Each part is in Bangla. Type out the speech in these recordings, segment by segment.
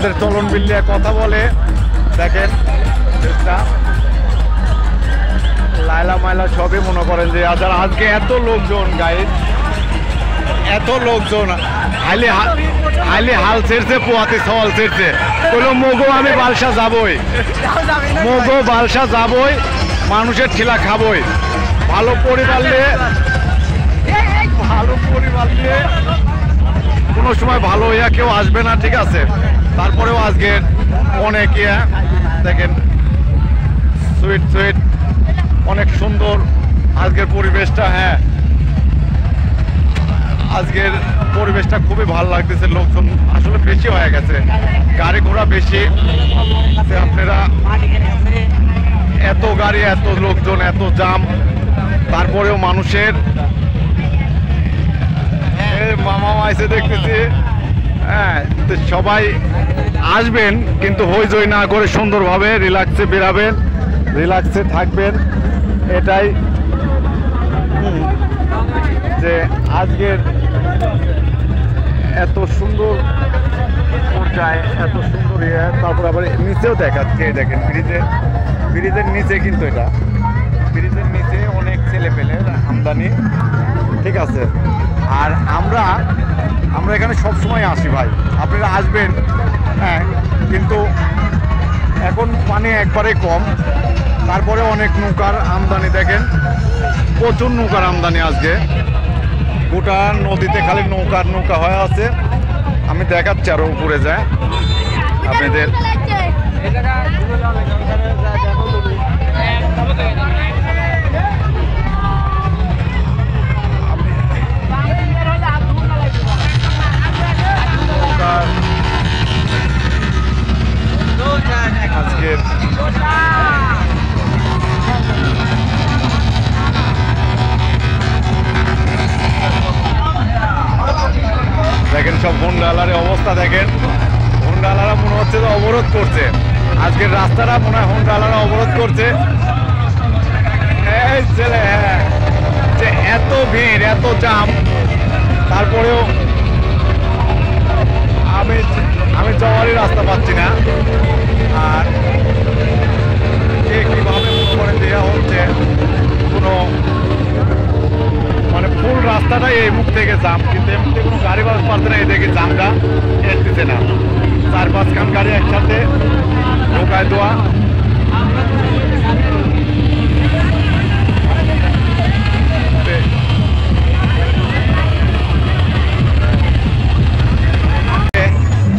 আমাদের চলন বিল্লিয়া কথা বলে। দেখেন লাইলা মাইলা সবই মনে করেন যে আজকে এত লোকজন গাইড, এত লোকজন হাইলি হাল ছেড়ছে, পোয়াতে সওয়াল ছেড়ছে। বললো মগো আমি বালসা যাবই, মগো বালসা যাবই, মানুষের ঠিলা খাবই। ভালো পরিবার নিয়ে কোনো সময় ভালো হইয়া কেউ আসবে না, ঠিক আছে। তারপরেও আজকের অনেক দেখেন সুইট সুইট, অনেক সুন্দর আজকের পরিবেশটা। হ্যাঁ, আজকের পরিবেশটা খুবই ভালো লাগতেছে। লোকজন আসলে বেশি হয়ে গেছে, গাড়ি ঘোড়া বেশি। আপনারা এত গাড়ি, এত লোকজন, এত জাম, তারপরেও মানুষের মামা মাইসে দেখতেছি। হ্যাঁ, তো সবাই আসবেন, কিন্তু হইচই না করে সুন্দরভাবে রিল্যাক্সে বেরাবেন, রিল্যাক্সে থাকবেন। এটাই যে আজকের এত সুন্দর পর্যায়ে, এত সুন্দর তারপর আবার নিচেও দেখাচ্ছে। দেখেন ব্রিজের নিচে, কিন্তু এটা ব্রিজের নিচে অনেক ছেলে পেলের আমদানি, ঠিক আছে। আর আমরা এখানে সবসময় আসি ভাই, আপনারা আসবেন। হ্যাঁ, কিন্তু এখন পানি একবারে কম, তারপরে অনেক নৌকার আমদানি। দেখেন প্রচুর নৌকার আমদানি আজকে, গোটা নদীতে খালি নৌকা হয়ে আছে। আমি দেখাচ্ছি আরো উপরে যায় আপনাদের। আজকের দেখেন সব হোন্ডালারের অবস্থা দেখেন। হোন্ডালারা মনে হচ্ছে যে অবরোধ করছে আজকের রাস্তাটা, মনে হয় হোন্ডালারা অবরোধ করছে। এই ছেলে, হ্যাঁ, যে এত ভিড়, এত জাম, তারপরেও আমি যাওয়ারই রাস্তা পাচ্ছি না। আর কীভাবে মনে করে দেওয়া হচ্ছে, কোনো মানে ফুল রাস্তাটাই এই মুখ থেকে জাম, কিন্তু এই মুখে কোনো গাড়ি বাস পাচ্ছে না। এই দেখে জামটা এসতেছে না, 4-5 খান গাড়ি একসাথে ঢোকায় দেওয়া।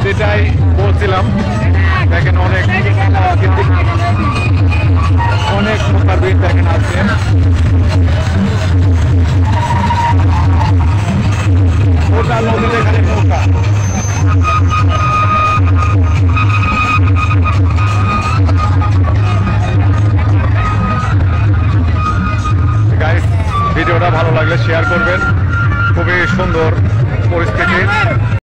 যেটাই বলছিলাম, দেখেন অনেক নৌকার ভিড় দেখেন আছে। ওটা নদীতে খালি নৌকা। গাইস, ভিডিওটা ভালো লাগলে শেয়ার করবেন। খুবই সুন্দর পরিস্থিতি।